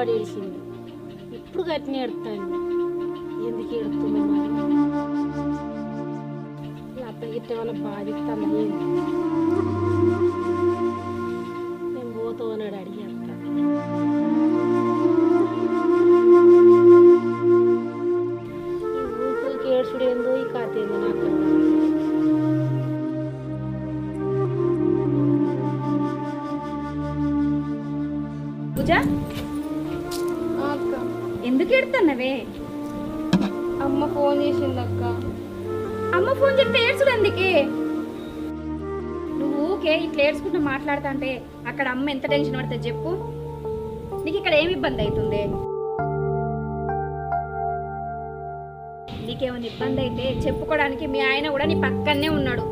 పడి ఏడిచింది. ఇప్పుడు గట్టిన ఏడుతాను. ఎందుకు ఏడుతుంది మరి? అత్త గిట్ట వల్ల బాధిస్తాను. నేను పోతూ అన్నాడు అడిగి అత్త. ఈ ఊరికి ఏడ్చుడు ఏందో ఈ కథ ఏందో నాకు. పూజ, ఎందుకు ఏడుతున్నావే? అమ్మ ఫోన్ చేసింది అక్క. అమ్మ ఫోన్ చెప్తే ఏడ్చుడు ఎందుకే? నువ్వు ఊకే ఇట్లా ఏడ్చుకుంటూ మాట్లాడుతా అంటే అక్కడ అమ్మ ఎంత టెన్షన్ పడుతుంది చెప్పు. నీకు ఇక్కడ ఏమి ఇబ్బంది అవుతుంది? నీకేమైనా ఇబ్బంది అయితే చెప్పుకోవడానికి మీ ఆయన కూడా నీ పక్కనే ఉన్నాడు.